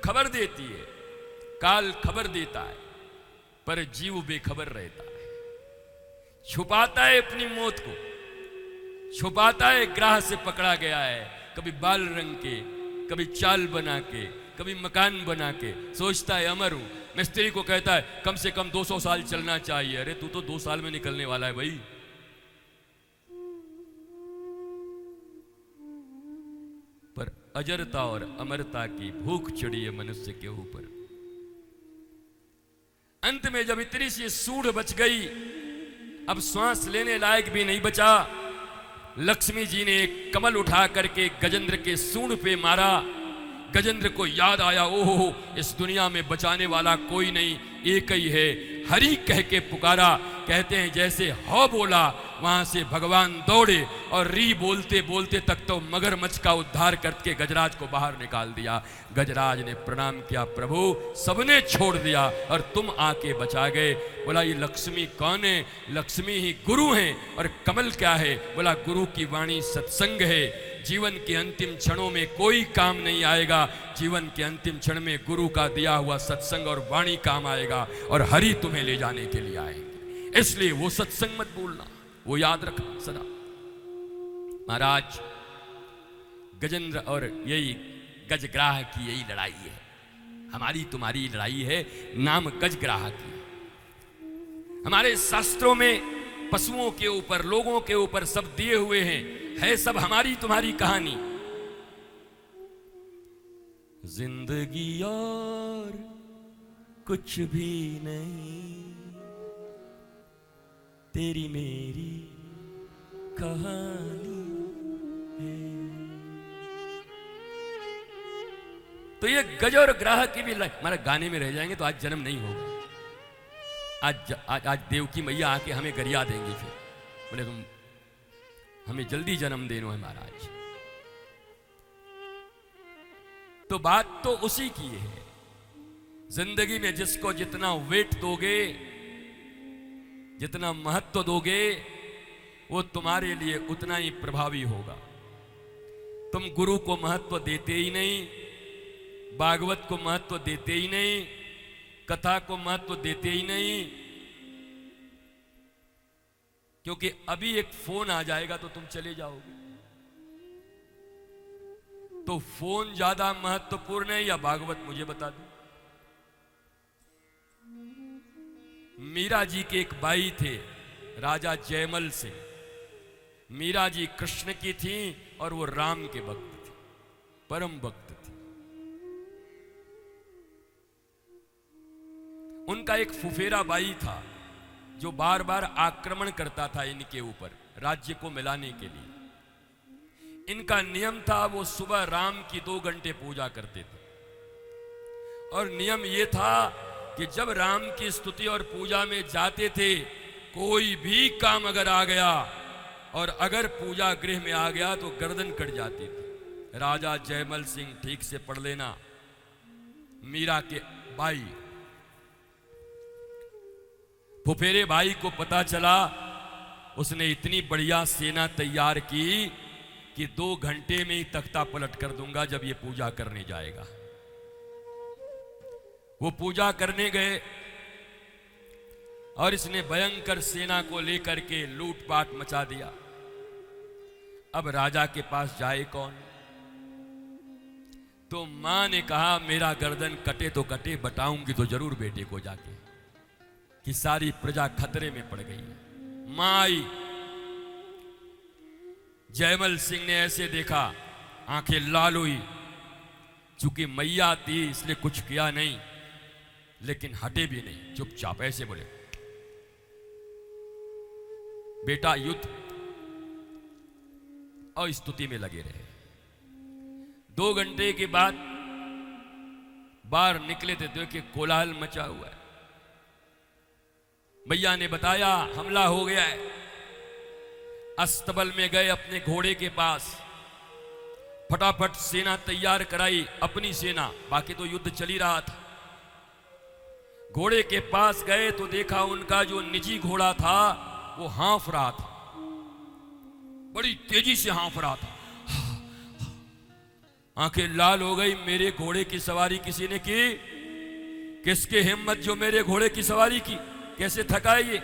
खबर देती है, काल खबर देता है, पर जीव बेखबर रहता है। छुपाता है अपनी मौत को, छुपाता है ग्राह से पकड़ा गया है, कभी बाल रंग के, कभी चाल बना के, कभी मकान बना के, सोचता है अमर हूं। मिस्त्री को कहता है कम से कम 200 साल चलना चाहिए। अरे तू तो 2 साल में निकलने वाला है भाई। पर अजरता और अमरता की भूख चढ़ी है मनुष्य के ऊपर। अंत में जब इतनी सी सूढ़ बच गई, अब श्वास लेने लायक भी नहीं बचा, लक्ष्मी जी ने एक कमल उठा करके गजेंद्र के सूंड पे मारा। गजेंद्र को याद आया, ओहो इस दुनिया में बचाने वाला कोई नहीं, एक ही है। हरि कह के पुकारा। कहते हैं जैसे हौ बोला वहां से भगवान दौड़े और री बोलते बोलते तक तो मगरमच्छ का उद्धार करके गजराज को बाहर निकाल दिया। गजराज ने प्रणाम किया, प्रभु सबने छोड़ दिया और तुम आके बचा गए। बोला ये लक्ष्मी कौन है? लक्ष्मी ही गुरु हैं। और कमल क्या है? बोला गुरु की वाणी सत्संग है। जीवन के अंतिम क्षणों में कोई काम नहीं आएगा, जीवन के अंतिम क्षण में गुरु का दिया हुआ सत्संग और वाणी काम आएगा और हरि तुम्हें ले जाने के लिए आएंगे। इसलिए वो सत्संग मत भूलना, वो याद रखना सदा। महाराज गजेंद्र और यही गजग्राह की यही लड़ाई है, हमारी तुम्हारी लड़ाई है, नाम गजग्राह की। हमारे शास्त्रों में पशुओं के ऊपर, लोगों के ऊपर सब दिए हुए हैं, है सब हमारी तुम्हारी कहानी। जिंदगी और कुछ भी नहीं, तेरी मेरी कहानी है। तो ये गज और ग्राह की भी हमारे गाने में रह जाएंगे तो आज जन्म नहीं होगा। आज देवकी मैया आके हमें गरिया देंगी, फिर बोले तुम हमें जल्दी जन्म देनो है महाराज। तो बात तो उसी की है। जिंदगी में जिसको जितना वेट दोगे, जितना महत्व दोगे, वो तुम्हारे लिए उतना ही प्रभावी होगा। तुम गुरु को महत्व देते ही नहीं, भागवत को महत्व देते ही नहीं, कथा को महत्व देते ही नहीं, क्योंकि अभी एक फोन आ जाएगा तो तुम चले जाओगे। तो फोन ज्यादा महत्वपूर्ण है या भागवत? मुझे बता दो। मीरा जी के एक भाई थे राजा जयमल से। मीरा जी कृष्ण की थी और वो राम के भक्त थे, परम भक्त थे। उनका एक फुफेरा भाई था जो बार बार आक्रमण करता था इनके ऊपर राज्य को मिलाने के लिए। इनका नियम था वो सुबह राम की 2 घंटे पूजा करते थे, और नियम ये था कि जब राम की स्तुति और पूजा में जाते थे, कोई भी काम अगर आ गया और अगर पूजा गृह में आ गया तो गर्दन कट जाती थी। राजा जयमल सिंह, ठीक से पढ़ लेना, मीरा के भाई। फुफेरे भाई को पता चला, उसने इतनी बढ़िया सेना तैयार की कि 2 घंटे में ही तख्ता पलट कर दूंगा जब ये पूजा करने जाएगा। वो पूजा करने गए और इसने भयंकर सेना को लेकर के लूटपाट मचा दिया। अब राजा के पास जाए कौन? तो मां ने कहा मेरा गर्दन कटे तो कटे, बताऊंगी तो जरूर बेटे को जाके कि सारी प्रजा खतरे में पड़ गई है। मां आई, जयमल सिंह ने ऐसे देखा, आंखें लाल हुई। चूंकि मैया थी इसलिए कुछ किया नहीं, लेकिन हटे भी नहीं, चुपचाप ऐसे बोले बेटा युद्ध, और स्तुति में लगे रहे। 2 घंटे के बाद बाहर निकले थे, देखिए कोलाहल मचा हुआ है। भैया ने बताया हमला हो गया है। अस्तबल में गए अपने घोड़े के पास, फटाफट सेना तैयार कराई, अपनी सेना, बाकी तो युद्ध चल ही रहा था। घोड़े के पास गए तो देखा उनका जो निजी घोड़ा था वो हाँफ रहा था, बड़ी तेजी से हाँफ रहा था। आंखें लाल हो गई। मेरे घोड़े की सवारी किसी ने की? किसके हिम्मत जो मेरे घोड़े की सवारी की? कैसे थका है ये?